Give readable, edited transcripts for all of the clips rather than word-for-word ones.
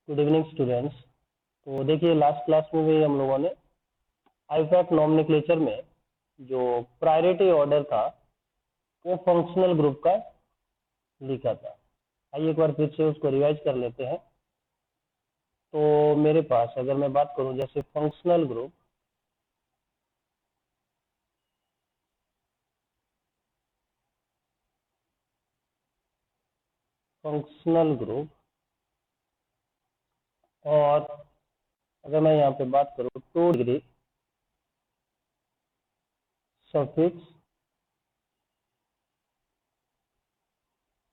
Good evening students. तो देखिए last class में भी हम लोगों ने आईपैक नॉमेनक्लेचर में जो प्रायोरिटी ऑर्डर था वो फंक्शनल ग्रुप का लिखा था। आइए एक बार फिर से उसको रिवाइज कर लेते हैं। तो मेरे पास अगर मैं बात करूं जैसे फंक्शनल ग्रुप, और अगर मैं यहाँ पे बात करूं 2 डिग्री सफिक्स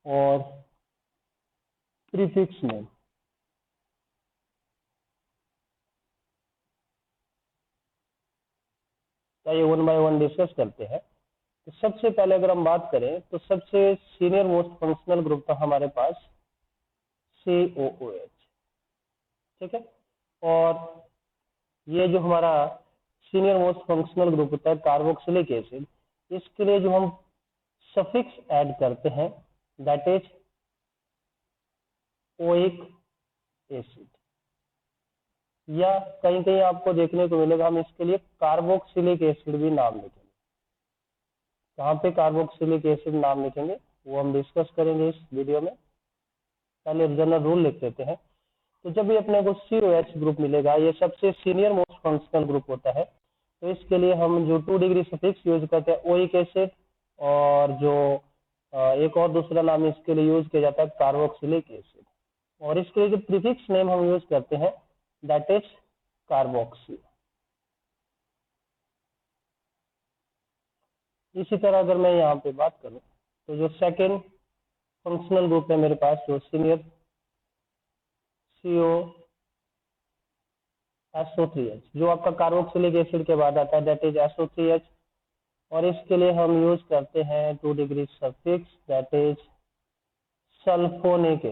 और प्रीफिक्स नेम, आइए वन बाय वन डिस्कस करते हैं। तो सबसे पहले अगर हम बात करें तो सबसे सीनियर मोस्ट फंक्शनल ग्रुप था हमारे पास COOH, ठीक है। और ये जो हमारा सीनियर मोस्ट फंक्शनल ग्रुप होता है कार्बोक्सिलिक एसिड, इसके लिए जो हम सफिक्स ऐड करते हैं दैट इज ओइक एसिड, या कहीं कहीं आपको देखने को मिलेगा हम इसके लिए कार्बोक्सिलिक एसिड भी नाम लिखेंगे। कहाँ पे कार्बोक्सिलिक एसिड नाम लिखेंगे वो हम डिस्कस करेंगे इस वीडियो में। पहले जनरल रूल लिख लेते हैं। तो जब भी अपने को COH ग्रुप मिलेगा, ये सबसे सीनियर मोस्ट फंक्शनल ग्रुप होता है, तो इसके लिए हम जो 2 डिग्री सफिक्स यूज करते हैं ओइक एसिड, और जो एक और दूसरा नाम इसके लिए यूज किया जाता है कार्बोक्सिलिक एसिड, और इसके लिए जो प्रीफिक्स नेम हम यूज करते हैं दैट इज कार्बोक्सी। इसी तरह अगर मैं यहाँ पे बात करूँ तो जो सेकेंड फंक्शनल ग्रुप है मेरे पास जो सीनियर SO3H, जो आपका कार्बोक्सिलिक एसिड के बाद आता है दैट इज SO3H, और इसके लिए हम यूज करते हैं 2 degree suffix that is sulphonic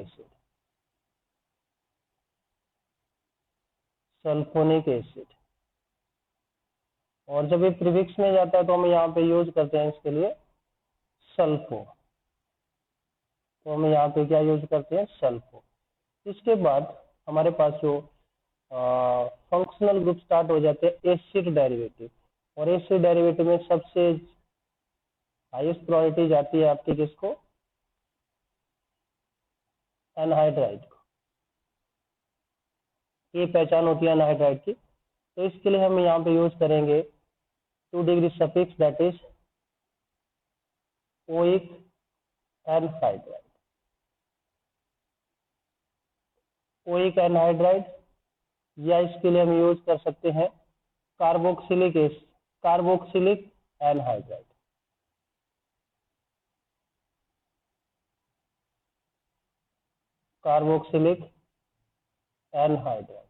acid. और जब ये प्रीफिक्स में जाता है तो हम यहाँ पे यूज करते हैं इसके लिए सल्फो। तो हम यहाँ पे क्या यूज करते हैं सल्फो। इसके बाद हमारे पास जो फंक्शनल ग्रुप स्टार्ट हो जाते हैं एसिड डेरिवेटिव, और एसिड डेरिवेटिव में सबसे हाईएस्ट प्रायोरिटी जाती है आपकी किसको, एनहाइड्राइड को। ये पहचान होती है एनहाइड्राइड की। तो इसके लिए हम यहाँ पे यूज करेंगे 2 degree suffix that is oic anhydride. Oic anhydride, या इसके लिए हम यूज कर सकते हैं कार्बोक्सिलिक एनहाइड्राइड। कार्बोक्सिलिक एनहाइड्राइड,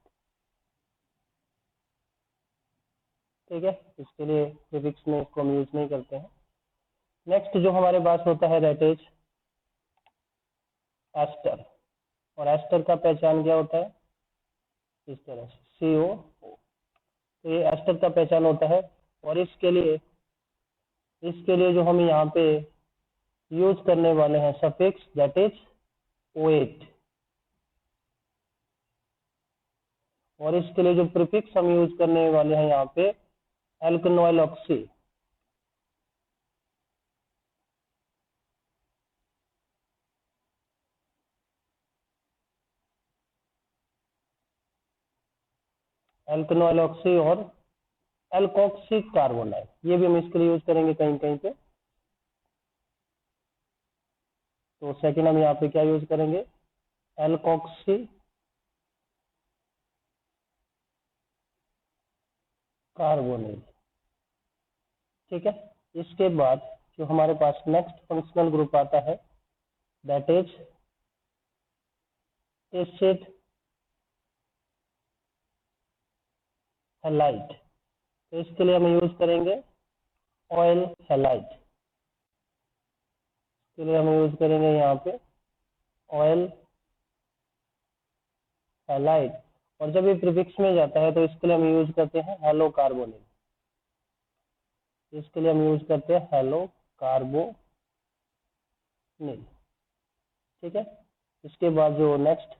ठीक है। इसके लिए प्रीफिक्स में इसको हम यूज नहीं करते हैं। नेक्स्ट जो हमारे पास होता है दैट इज एस्टर, और एस्टर का पहचान क्या होता है इस तरह से CO। तो ये एस्टर का पहचान होता है, और इसके लिए जो हम यहाँ पे यूज करने वाले हैं सफिक्स दैट इज OH, और इसके लिए जो प्रीफिक्स हम यूज करने वाले हैं यहाँ पे एल्कनोइल ऑक्सी। एल्कनोइल ऑक्सी और एल्कोक्सी कार्बोनाइल, ये भी हम इसके लिए यूज करेंगे कहीं कहीं पे। तो सेकेंड हम यहाँ पे क्या यूज करेंगे एल्कोक्सी कार्बोनिल, ठीक है। इसके बाद जो हमारे पास नेक्स्ट फंक्शनल ग्रुप आता है दैट इज एसिड हैलाइड। तो इसके लिए हम यूज करेंगे ऑयल हैलाइड। इसके लिए हम यूज करेंगे यहाँ पे ऑयल हैलाइड, और जब ये प्रीफिक्स में जाता है तो इसके लिए हम यूज करते हैं हेलो कार्बोनिल। इसके लिए हम यूज करते हैं हेलो कार्बोनिल, ठीक है। इसके बाद जो नेक्स्ट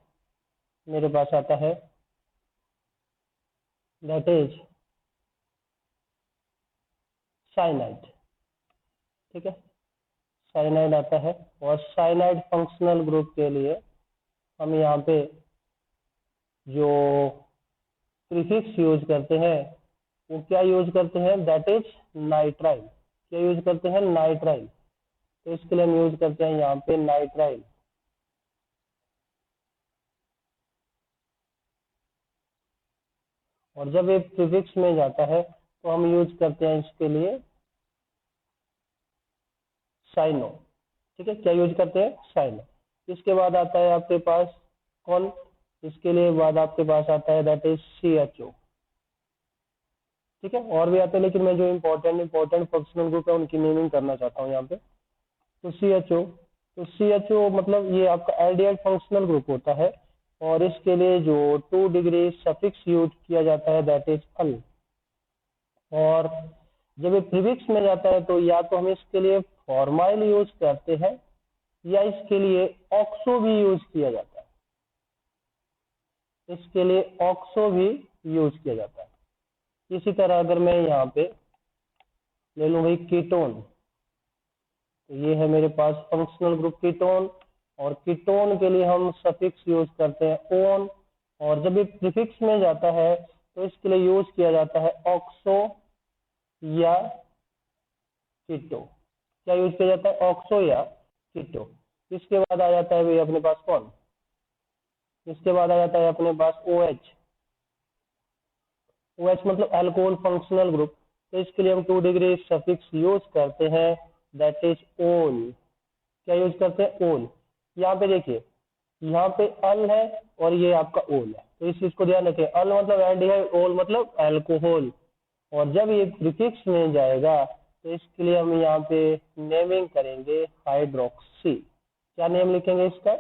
मेरे पास आता है दैट इज साइनाइड। ठीक है, साइनाइड आता है। और साइनाइड फंक्शनल ग्रुप के लिए हम यहाँ पे जो प्रीफिक्स यूज करते हैं वो क्या यूज करते हैं, दैट इज नाइट्राइल। क्या यूज करते हैं, नाइट्राइल। तो इसके लिए हम यूज करते हैं यहाँ पे नाइट्राइल। और जब ये प्रीफिक्स में जाता है तो हम यूज करते हैं इसके लिए साइनो। ठीक है, क्या यूज करते हैं, साइनो। इसके बाद आता है आपके पास कौन, इसके लिए बाद आपके पास आता है दैट इज CHO। ठीक है, और भी आते हैं लेकिन मैं जो इंपॉर्टेंट फंक्शनल ग्रुप है उनकी नेमिंग करना चाहता हूँ यहाँ पे। तो CHO, तो CHO मतलब ये आपका एल्डिहाइड फंक्शनल ग्रुप होता है। और इसके लिए जो 2 डिग्री सफिक्स यूज किया जाता है दैट इज अल। और जब ये प्रीफिक्स में जाता है तो या तो हम इसके लिए फॉर्माइल यूज करते हैं या इसके लिए ऑक्सो भी यूज किया जाता है। इसके लिए ऑक्सो भी यूज किया जाता है। इसी तरह अगर मैं यहाँ पे ले लूँ भाई कीटोन, तो ये है मेरे पास फंक्शनल ग्रुप कीटोन। और कीटोन के लिए हम सफिक्स यूज करते हैं ओन। और जब ये प्रीफिक्स में जाता है तो इसके लिए यूज किया जाता है ऑक्सो या कीटो। क्या यूज किया जाता है, ऑक्सो या कीटो। इसके बाद आ जाता है भाई अपने पास कौन, इसके बाद आ जाता है अपने पास OH। OH मतलब अल्कोहल फंक्शनल ग्रुप। तो इसके लिए हम 2 डिग्री सफिक्स यूज करते हैं दैट इज ओल। क्या यूज करते हैं, ओल। यहाँ पे देखिए, यहाँ पे अल है और ये आपका ओल है, तो इस चीज को ध्यान रखें। अल मतलब एल्डिहाइड, ओल मतलब अल्कोहल। और जब ये प्रीफिक्स में जाएगा तो इसके लिए हम यहाँ पे नेमिंग करेंगे हाइड्रोक्सी। क्या नेम लिखेंगे इसका,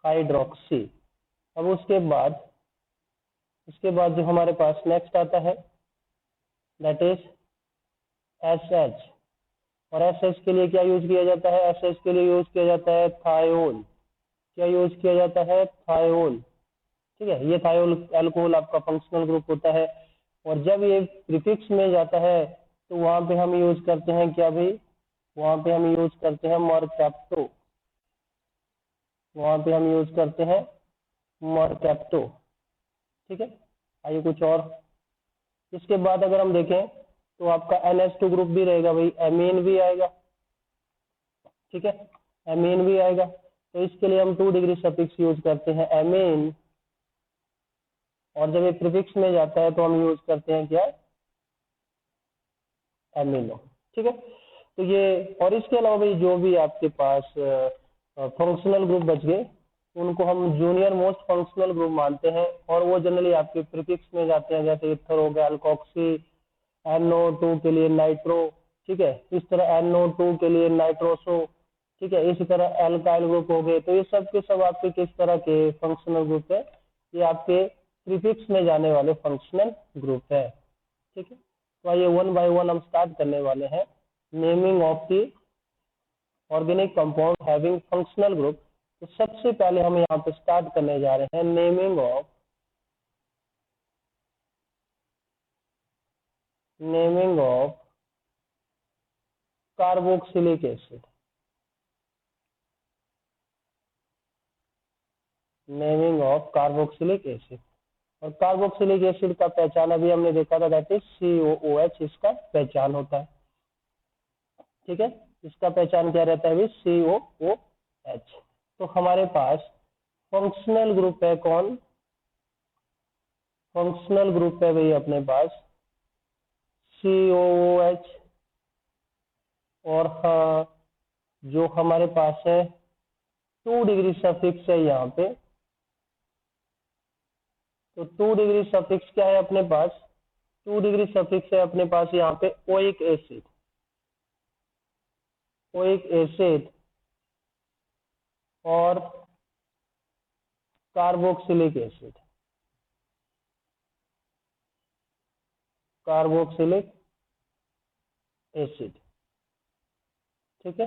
हाइड्रोक्सी। अब उसके बाद जो हमारे पास नेक्स्ट आता है दैट इज SH। और SH के लिए क्या यूज किया जाता है, SH के लिए यूज किया जाता है थायोल। क्या यूज किया जाता है, थायोल। ठीक है, ये थायोल अल्कोहल आपका फंक्शनल ग्रुप होता है। और जब ये प्रीफिक्स में जाता है तो वहां पे हम यूज करते हैं क्या भाई, वहां पे हम यूज करते हैं मरकैप्टो। वहां पे हम यूज करते हैं मरकैप्टो। ठीक है, आइए कुछ और। इसके बाद अगर हम देखें तो आपका NH2 ग्रुप भी रहेगा भाई, एमीन भी आएगा। ठीक है, एमीन भी आएगा। तो इसके लिए हम 2 डिग्री सफिक्स यूज करते हैं एमीन। और जब ये प्रीफिक्स में जाता है तो हम यूज करते हैं क्या, एमिनो। ठीक है, तो ये, और इसके अलावा भी जो भी आपके पास फंक्शनल ग्रुप बच गए उनको हम जूनियर मोस्ट फंक्शनल ग्रुप मानते हैं। और वो जनरली आपके प्रीफिक्स में जाते हैं, जैसे इथर हो गया, अल्कोक्सी, NO2 के लिए नाइट्रो। ठीक है, इस तरह NO2 के लिए नाइट्रोसो। ठीक है, इसी तरह एल्काइल ग्रुप हो गए। तो ये सब के सब आपके किस तरह के फंक्शनल ग्रुप है, ये आपके प्रीफिक्स में जाने वाले फंक्शनल ग्रुप है। ठीक है, तो आइए 1 बाय 1 हम स्टार्ट करने वाले हैं naming of the organic compound having functional group. तो सबसे पहले हम यहाँ पे स्टार्ट करने जा रहे हैं naming of carboxylic acid. Naming of carboxylic acid. और कार्बोक्सिलिक एसिड का पहचान अभी हमने देखा था, दैट इज COOH इसका पहचान होता है। ठीक है, इसका पहचान क्या रहता है, COOH। तो हमारे पास फंक्शनल ग्रुप है कौन, फंक्शनल ग्रुप है भाई अपने पास COOH। और हाँ, जो हमारे पास है 2 डिग्री सफिक्स है यहाँ पे। तो 2 डिग्री सफिक्स क्या है अपने पास, 2 डिग्री सफिक्स है अपने पास यहाँ पे ओइक एसिड। ओइक एसिड और कार्बोक्सिलिक एसिड। Carboxylic acid. ठीक है,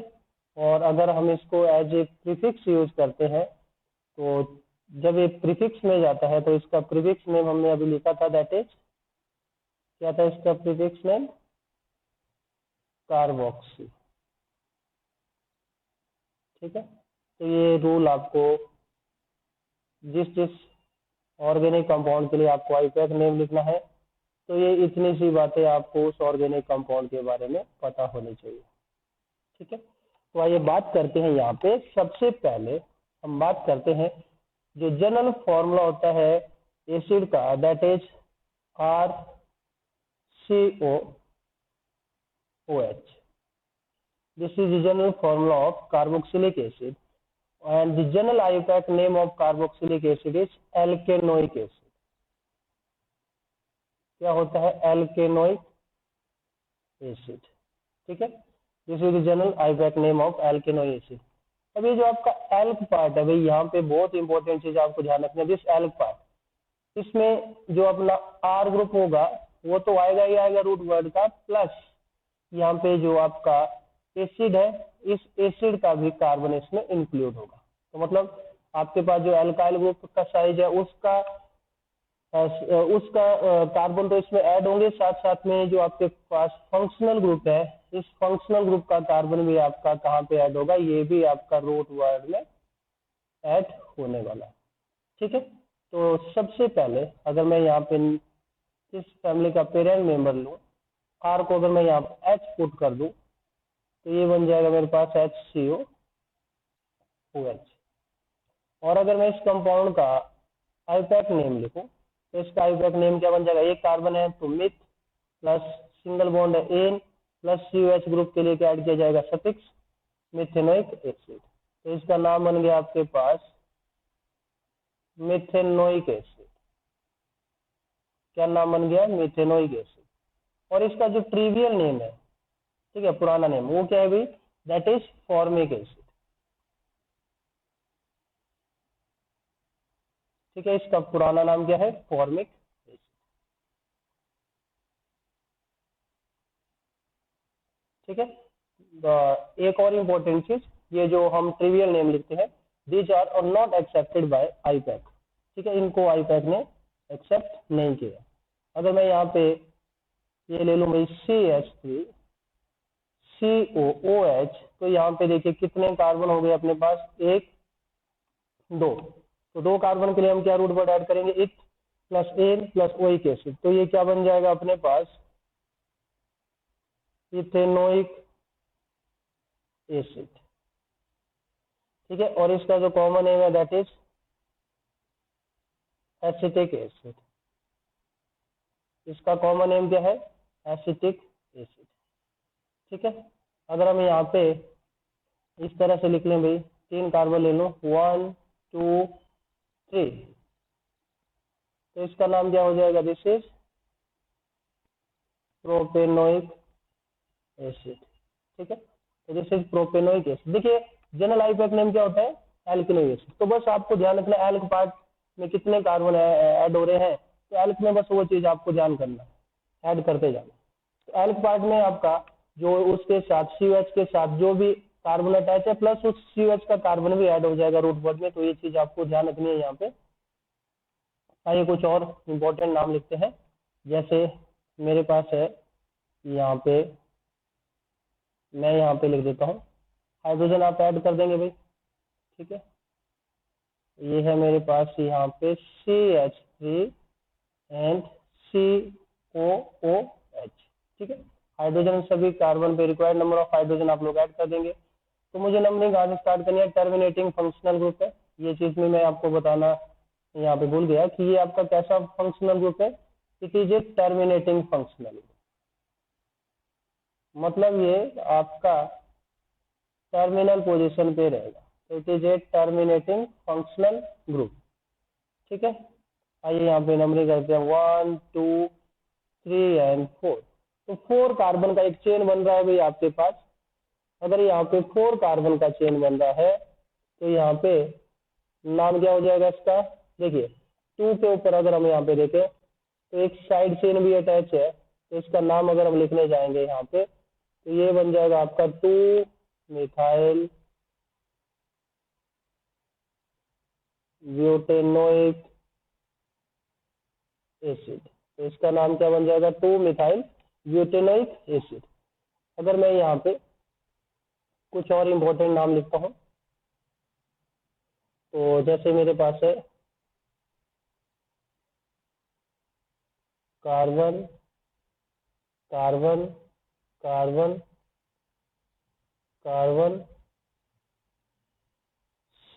और अगर हम इसको एज ए प्रीफिक्स यूज करते हैं तो जब ये प्रीफिक्स में जाता है तो इसका प्रीफिक्स नेम हमने अभी लिखा था, दैट इज क्या था इसका प्रीफिक्स नेम, कार्बोक्सी। ठीक है, तो ये रूल आपको जिस जिस ऑर्गेनिक कंपाउंड के लिए आपको आईपैक नेम लिखना है, तो ये इतनी सी बातें आपको उस ऑर्गेनिक कंपाउंड के बारे में पता होनी चाहिए। ठीक है, तो आइए बात करते हैं। यहाँ पे सबसे पहले हम बात करते हैं जो जनरल फॉर्मूला होता है एसिड का, that is RCOOH। This is the general formula of carboxylic acid, and the general IUPAC name of carboxylic acid is alkanoic acid। क्या होता है, alkanoic acid। ठीक है, this is the general IUPAC name of alkanoic acid। अब ये जो आपका elk part है भाई, यहाँ पे बहुत इंपॉर्टेंट चीज आपको ध्यान रखना है। दिस एल्क पार्ट, इसमें जो अपना आर ग्रुप होगा वो तो आएगा ही आएगा रूट वर्ड का, प्लस यहाँ पे जो आपका एसिड है, इस एसिड का भी कार्बन इसमें इंक्लूड होगा। तो मतलब आपके पास जो एल्काइल ग्रुप का साइज है उसका कार्बन तो इसमें ऐड होंगे, साथ साथ में जो आपके पास फंक्शनल ग्रुप है, इस फंक्शनल ग्रुप का कार्बन भी आपका कहाँ पे ऐड होगा, ये भी आपका रूट वर्ड में ऐड होने वाला है। ठीक है, तो सबसे पहले अगर मैं यहाँ पे इस फैमिली का पेरेंट मेंबर लूँ, आर को अगर मैं यहाँ पे एच पुट कर दूं तो ये बन जाएगा मेरे पास HCOOH। और अगर मैं इस कंपाउंड का आईपैक नेम लिखूं तो इसका आईपैक नेम क्या बन जाएगा, एक कार्बन है तो मिथ प्लस सिंगल बॉन्ड है एन प्लस COH ग्रुप के लिए क्या ऐड किया जाएगा, सफिक्स मिथेनोइक एसिड। तो इसका नाम बन गया आपके पास मिथेनोइक एसिड। क्या नाम बन गया, मिथेनोइक एसिड। और इसका जो ट्रिवियल नेम है, ठीक है, पुराना नेम, वो क्या है भाई, दैट इज फॉर्मिक एसिड। ठीक है, इसका पुराना नाम क्या है, फॉर्मिक एसिड। ठीक है, एक और इंपॉर्टेंट चीज, ये जो हम ट्रिवियल नेम लिखते हैं, these are not accepted by IUPAC. ठीक है, इनको आईपैक ने एक्सेप्ट नहीं किया। अगर मैं यहाँ पे ये ले लूं भाई CH3COOH, तो यहाँ पे देखिए कितने कार्बन हो गए अपने पास, एक दो, तो दो कार्बन के लिए हम क्या रूट वर्ड ऐड करेंगे, eth plus an plus oic acid. तो ये क्या बन जाएगा अपने पास, इथेनोइक एसिड। ठीक है, और इसका जो कॉमन नेम है दैट इज एसिटिक एसिड। इसका कॉमन नेम क्या है, एसिटिक एसिड। ठीक है, अगर हम यहाँ पे इस तरह से लिख लें भाई, तीन कार्बन ले लो, 1 2 3, तो इसका नाम क्या हो जाएगा, दिस इज प्रोपेनोइक एसिड। ठीक है, तो दिस इज प्रोपेनोइक एसिड। देखिए जनरल आईपैक नेम क्या होता है, एल्केनोइक एसिड। तो बस आपको ध्यान रखना एल्क पार्ट में कितने कार्बन ऐड हो रहे हैं, तो एल्क में बस वो चीज आपको ध्यान करना, ऐड करते जाना। तो एल्क पार्ट में आपका जो उसके साथ COH के साथ जो भी कार्बन अटैच है, प्लस उस COH का कार्बन भी ऐड हो जाएगा रूट वर्ड में। तो ये चीज आपको ध्यान रखनी है यहाँ पे। आइए कुछ और इम्पोर्टेंट नाम लिखते हैं, जैसे मेरे पास है यहाँ पे, मैं यहाँ पे लिख देता हूँ, हाइड्रोजन आप ऐड कर देंगे भाई। ठीक है, ये है मेरे पास यहाँ पे CH3 एंड COOH। ठीक है, हाइड्रोजन सभी कार्बन पे रिक्वायर्ड नंबर ऑफ हाइड्रोजन आप लोग ऐड कर देंगे। तो मुझे नंबरिंग कहाँ से स्टार्ट करनी है, टर्मिनेटिंग फंक्शनल ग्रुप है। ये चीज में मैं आपको बताना यहाँ पे भूल गया कि ये आपका कैसा फंक्शनल ग्रुप है, it is a terminating functional group. मतलब ये आपका टर्मिनल पोजीशन पे रहेगा, तो it is a terminating functional group. ठीक है, आइए यहाँ पे नंबरिंग करते हैं, 1 2 3 एंड 4। तो 4 कार्बन का एक चेन बन रहा है भाई आपके पास। अगर यहाँ पे 4 कार्बन का चेन बन रहा है तो यहाँ पे नाम क्या हो जाएगा इसका, देखिए 2 के ऊपर अगर हम यहाँ पे देखें तो एक साइड चेन भी अटैच है, तो इसका नाम अगर हम लिखने जाएंगे यहाँ पे तो ये बन जाएगा आपका 2 मिथाइल ब्यूटेनोइक एसिड। तो इसका नाम क्या बन जाएगा, 2 मिथाइल ब्यूटेनोइक एसिड। अगर मैं यहाँ पे कुछ और इम्पोर्टेंट नाम लिखता हूँ, तो जैसे मेरे पास है carbon carbon carbon carbon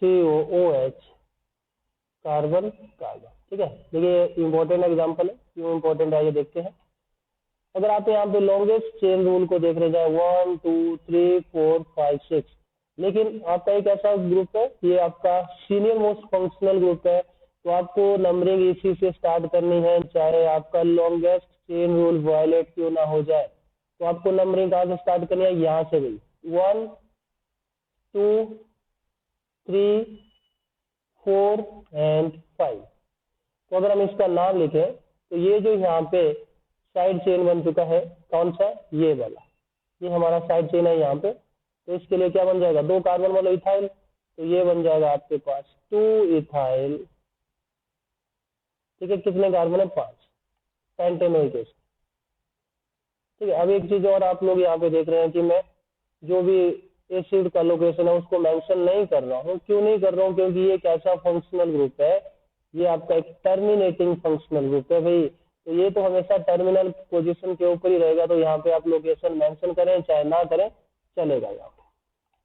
COOH, carbon carbon. ठीक है, देखिए इंपॉर्टेंट एग्जांपल है, क्यों इंपॉर्टेंट है ये देखते हैं। अगर आप यहाँ पे लॉन्गेस्ट चेन रूल को देख रहे जाए 1 2 3 4 5 6, लेकिन आपका एक ऐसा ग्रुप है, ये आपका सीनियर मोस्ट फंक्शनल ग्रुप है, तो आपको नंबरिंग इसी से स्टार्ट करनी है, चाहे आपका लॉन्गेस्ट चेन रूल वायलेट क्यों ना हो जाए। तो आपको नंबरिंग कहाँ से स्टार्ट करनी है, यहाँ से भी 1 2 3 4 एंड 5। तो अगर हम इसका नाम लिखें, तो ये जो यहाँ पे साइड चेन बन चुका है, कौन सा, ये वाला, ये हमारा साइड चेन है यहाँ पे। तो इसके लिए क्या बन जाएगा, 2 कार्बन वाला इथाइल, तो ये बन जाएगा आपके पास 2 इथाइल। ठीक है, कितने कार्बन है, 5, पेंटेनोइक एसिड। ठीक है, अब एक चीज और आप लोग यहाँ पे देख रहे हैं कि मैं जो भी एसिड का लोकेशन है उसको मेंशन नहीं कर रहा हूँ। क्यों नहीं कर रहा हूँ, क्योंकि ये एक ऐसा फंक्शनल ग्रुप है, ये आपका एक टर्मिनेटिंग फंक्शनल ग्रुप है भाई, तो ये तो हमेशा टर्मिनल पोजीशन के ऊपर ही रहेगा। तो यहाँ पे आप लोकेशन मेंशन करें चाहे ना करें चलेगा यहाँ पे।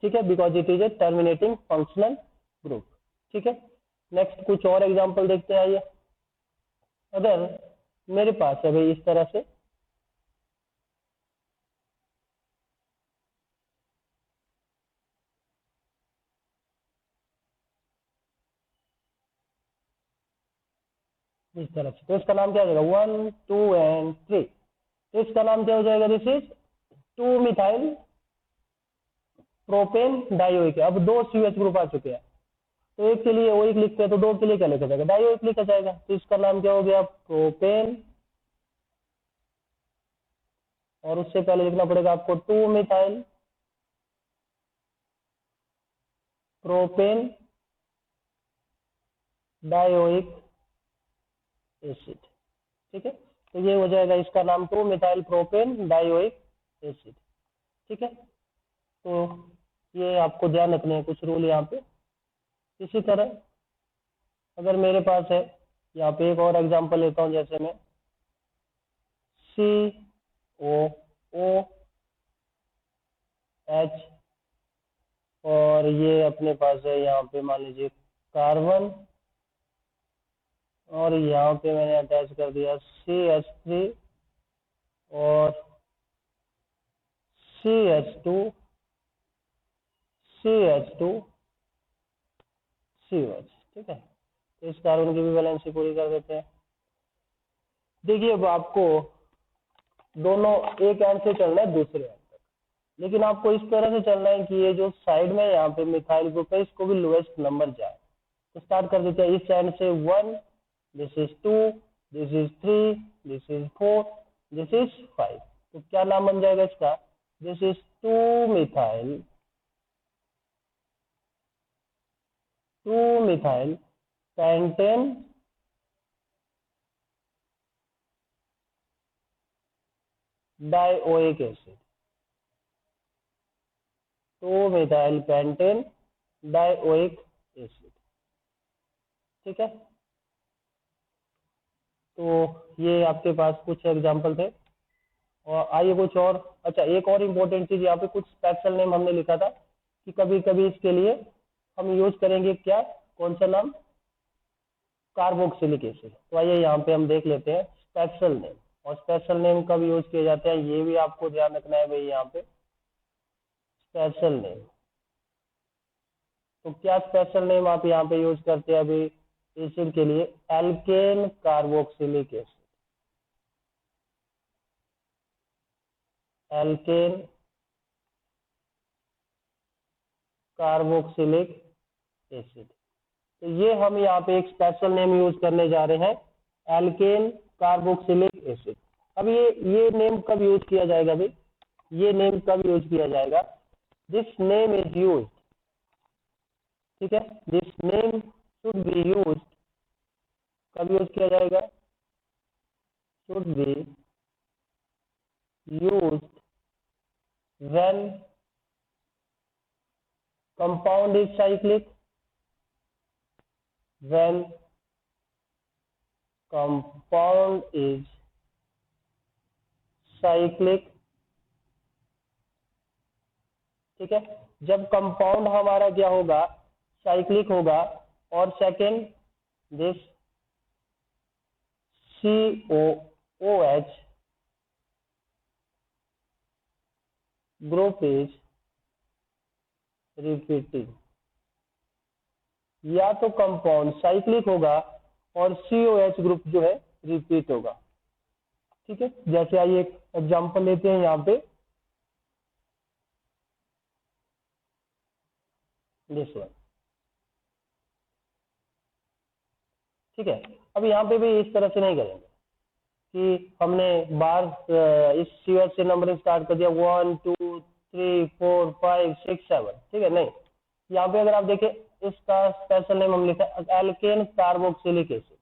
ठीक है, because it is a terminating functional group. ठीक है, नेक्स्ट कुछ और एग्जाम्पल देखते हैं। आइए, अगर मेरे पास है भाई इस तरह से, इस तरह से, तो इसका नाम क्या हो जाएगा, 1 2 एंड 3। तो इसका नाम क्या हो जाएगा, this is 2 methyl propane dioic. अब 2 CH ग्रुप आ चुके हैं, तो एक के लिए ओइक लिखते हैं, तो 2 के लिए क्या लिखा जाएगा, डाइओइक लिखा जाएगा। तो इसका नाम क्या हो गया, प्रोपेन, और उससे पहले लिखना पड़ेगा आपको 2 मिथाइल प्रोपेन डाइओइक एसिड। ठीक है, तो ये हो जाएगा इसका नाम 2 मिथाइल प्रोपेन डाइओइक एसिड। ठीक है, तो ये आपको ध्यान रखने हैं कुछ रूल यहाँ पे। इसी तरह अगर मेरे पास है, यहाँ पे एक और एग्जांपल लेता हूँ, जैसे मैं COOH, और ये अपने पास है यहाँ पे मान लीजिए कार्बन, और यहाँ पे मैंने अटैच कर दिया CH3 और CH2 CH2 COH। ठीक है, तो इस कार्बन की भी वैलेंसी पूरी कर देते हैं। देखिए, अब आपको दोनों एक एंड से चलना है दूसरे एंड तक, लेकिन आपको इस तरह से चलना है कि ये जो साइड में यहाँ पे मिथाइल ग्रुप है, इसको भी लोएस्ट नंबर जाए। तो स्टार्ट कर देते हैं इस एंड से 1, this is 2, this is 3, this is 4, this is 5। तो क्या नाम बन जाएगा इसका, this is 2 methyl pentane dioic acid, 2 methyl pentane dioic acid. ठीक है, तो ये आपके पास कुछ एग्जांपल थे। और आइए कुछ और, अच्छा एक और इम्पोर्टेंट चीज, यहाँ पे कुछ स्पेशल नेम हमने लिखा था कि कभी कभी इसके लिए हम यूज करेंगे क्या, कौन सा नाम, कार्बोक्सिलिक एसिड। तो आइए यहाँ पे हम देख लेते हैं स्पेशल नेम, और स्पेशल नेम कब यूज किए जाते हैं ये भी आपको ध्यान रखना है भाई। यहाँ पे स्पेशल नेम, तो क्या स्पेशल नेम आप यहाँ पे यूज करते हैं अभी एसिड के लिए, alkane carboxylic acid, alkane carboxylic acid. तो ये हम यहाँ पे एक स्पेशल नेम यूज करने जा रहे हैं, एल्केन कार्बोक्सिलिक एसिड। अब ये नेम कब यूज किया जाएगा भाई, ये नेम कब यूज किया जाएगा, दिस नेम इज यूज, ठीक है, this name should be use, कब यूज किया जाएगा, should be use when compound is cyclic, when compound is cyclic। ठीक है, जब कंपाउंड हमारा क्या होगा, साइक्लिक होगा। और second, this COOH group is repeating. या तो कंपाउंड साइक्लिक होगा और COH ग्रुप जो है रिपीट होगा। ठीक है, जैसे आइए एक एग्जांपल लेते हैं यहाँ पे, दिस वन। ठीक है, अब यहाँ पे भी इस तरह से नहीं करेंगे कि हमने बार इस COH से नंबरिंग स्टार्ट कर दिया 1 2 3 4 5 6 7। ठीक है, नहीं, यहाँ पे अगर आप देखें इसका स्पेशल नेम हम लिखा है एल्केन कार्बोक्सिलिक एसिड।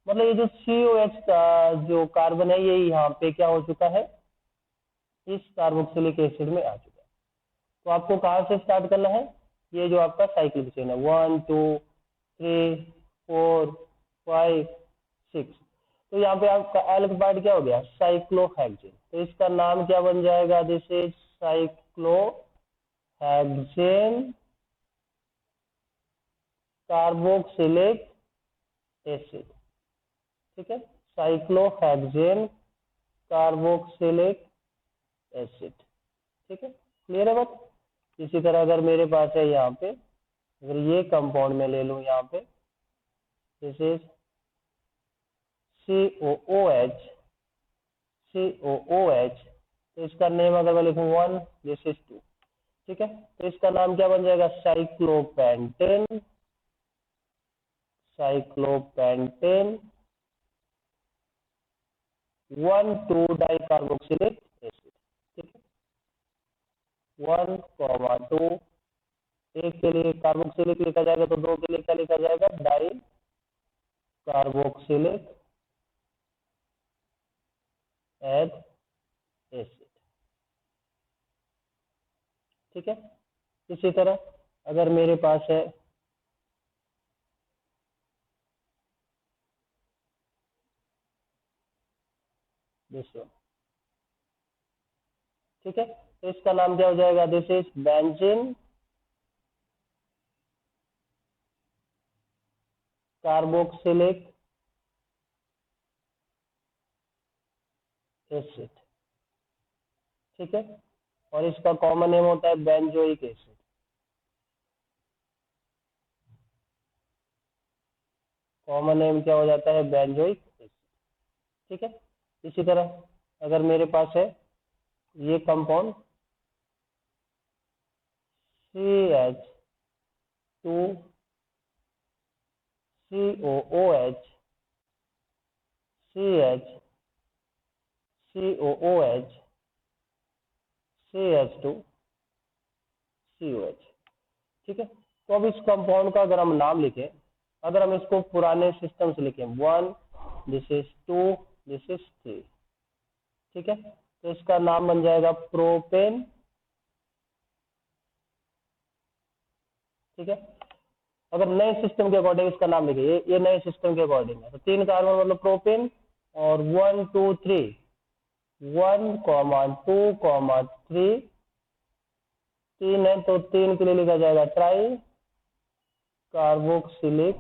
मतलब ये जो COH का जो कार्बन है ये यहाँ पे क्या हो चुका है, इस कार्बोक्सिलिक एसिड में आ चुका है। तो आपको कहाँ से स्टार्ट करना है, ये जो आपका साइक्लिक चेन है 1 2 3 4 5 6। तो यहाँ पे आपका एल्कबाइड क्या हो गया, साइक्लोहेक्सेन। तो इसका नाम क्या बन जाएगा, this is cyclohexane carboxylic acid. ठीक है, साइक्लोहेक्सेन कार्बोक्सिलिक एसिड। ठीक है, क्लियर है बात। इसी तरह अगर मेरे पास है यहाँ पे, अगर ये कंपाउंड में ले लूं यहाँ पे, दिस इज COOH, तो इसका नेम अगर मैं लिखूं 1, दिस इज 2। ठीक है, तो इसका नाम क्या बन जाएगा, साइक्लोपेंटेन 1,2 डाइकार्बोक्सिलिक एसिड। ठीक है, 1,2, एक के लिए कार्बोक्सिलिक लिखा जाएगा तो 2 के लिए क्या लिखा जाएगा, डाई कार्बोक्सिलिक एसिड। ठीक है, इसी तरह अगर मेरे पास है दिस वन। ठीक है, तो इसका नाम क्या हो जाएगा, this is benzene carboxylic acid. ठीक है, और इसका कॉमन नेम होता है बेंजोइक एसिड। कॉमन नेम क्या हो जाता है, बेंजोइक एसिड। ठीक है, इसी तरह अगर मेरे पास है ये कंपाउंड CH2COOH CH CH2COH। ठीक है, तो अब इस कंपाउंड का अगर हम नाम लिखें, अगर हम इसको पुराने सिस्टम से लिखें 1, दिस इज 2, दिस इज 3। ठीक है, तो इसका नाम बन जाएगा प्रोपेन। ठीक है, अगर नए सिस्टम के अकॉर्डिंग इसका नाम लिखिए, ये नए सिस्टम के अकॉर्डिंग है, तो 3 कार्बन मतलब प्रोपेन। और 1 2 3, 1 2 3, 3 है तो 3 के लिए लिखा जाएगा ट्राई कार्बोक्सिलिक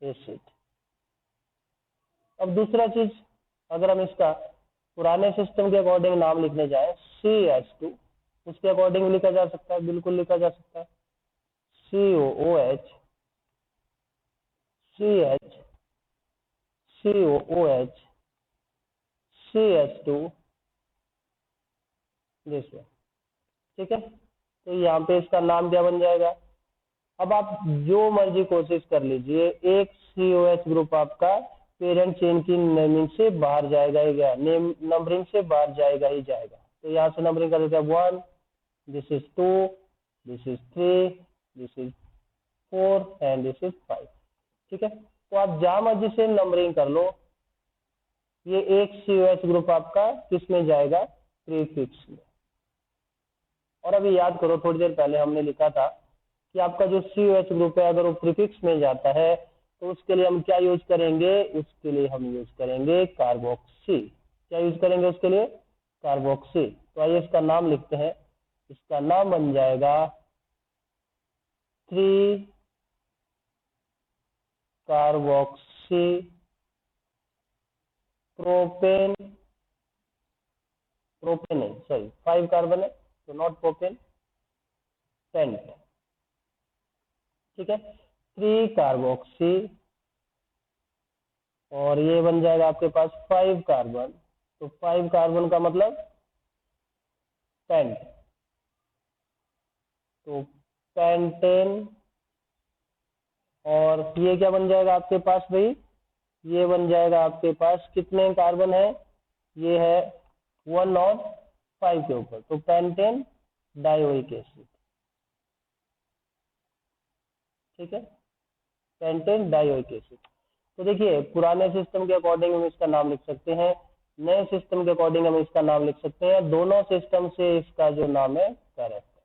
एसिड। अब दूसरा चीज, अगर हम इसका पुराने सिस्टम के अकॉर्डिंग नाम लिखने जाए CH2, उसके अकॉर्डिंग लिखा जा सकता है, बिल्कुल लिखा जा सकता है COOH CH2 दिस वन। ठीक है, तो यहाँ पे इसका नाम क्या बन जाएगा। अब आप जो मर्जी कोशिश कर लीजिए, एक COH ग्रुप आपका पेरेंट चेन की नेमिंग से बाहर जाएगा ही गया, नेम नंबरिंग से बाहर जाएगा ही जाएगा। तो यहाँ से नंबरिंग कर देते हैं 1, this is 2, this is 3, this is 4 and this is 5। ठीक है, तो आप जहां मर्जी से नंबरिंग कर लो, ये एक COH ग्रुप आपका किस में जाएगा, प्रीफिक्स में। और अभी याद करो, थोड़ी देर पहले हमने लिखा था कि आपका जो COH ग्रुप है अगर वो प्रीफिक्स में जाता है तो उसके लिए हम क्या यूज करेंगे, उसके लिए हम यूज करेंगे कार्बोक्सी। क्या यूज करेंगे उसके लिए, कार्बोक्सी। तो आइए इसका नाम लिखते हैं, इसका नाम बन जाएगा 3 कार्बोक्सी प्रोपेन, प्रोपेन है सॉरी 5 कार्बन है तो नॉट प्रोपेन, पेंट। ठीक है, 3 कार्बोक्सी और ये बन जाएगा आपके पास 5 कार्बन, तो 5 कार्बन का मतलब पेंट, तो पेंटेन। और ये क्या बन जाएगा आपके पास भाई, ये बन जाएगा आपके पास कितने कार्बन है, ये है 1 और 5 के ऊपर, तो पेंटेन डाइओइक एसिड। ठीक है, पेंटेन डाइओइक एसिड। तो देखिए पुराने सिस्टम के अकॉर्डिंग हम इसका नाम लिख सकते हैं, नए सिस्टम के अकॉर्डिंग हम इसका नाम लिख सकते हैं, दोनों सिस्टम से इसका जो नाम है करेक्ट है।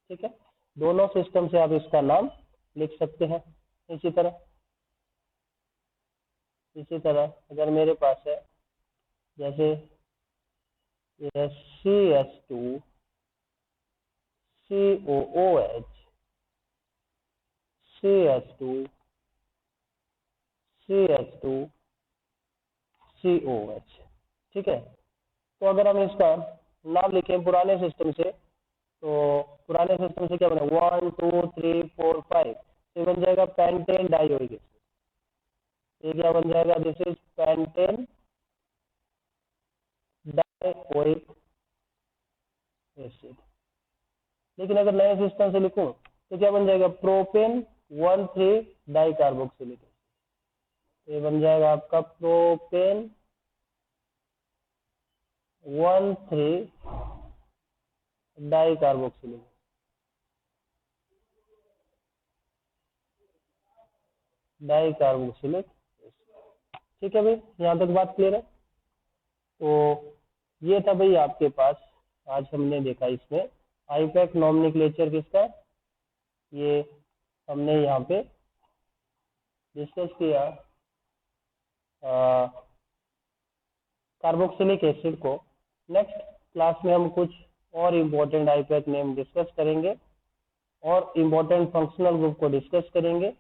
ठीक है, दोनों सिस्टम से आप इसका नाम लिख सकते हैं। इसी तरह अगर मेरे पास है जैसे ये CH2 COOH, CH2 CH2 COH। ठीक है, तो अगर हम इसका नाम लिखें पुराने सिस्टम से, तो पुराने सिस्टम से क्या बना 1 2 3 4 5, तो बन जाएगा पेंटेन डाइओइक एसिड। ये क्या बन जाएगा, this is pentane dioic acid. लेकिन अगर नए सिस्टम से लिखूं तो क्या बन जाएगा, प्रोपेन 1,3 डाइकार्बोक्सिलिक एसिड। ये बन जाएगा आपका प्रोपेन 1,3 डाइकार्बोक्सिलिक। डाइकार्बोक्सिलिक। ठीक है भाई, यहाँ तक बात क्लियर है। तो ये था भाई आपके पास, आज हमने देखा इसमें आईपैक नॉमेनक्लेचर किसका, ये हमने यहाँ पे डिस्कस किया कार्बोक्सिलिक एसिड को। नेक्स्ट क्लास में हम कुछ और इम्पोर्टेंट आईपैक नेम डिस्कस करेंगे और इम्पोर्टेंट फंक्शनल ग्रुप को डिस्कस करेंगे।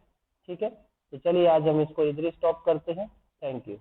ठीक है, तो चलिए आज हम इसको इधर स्टॉप करते हैं। Thank you.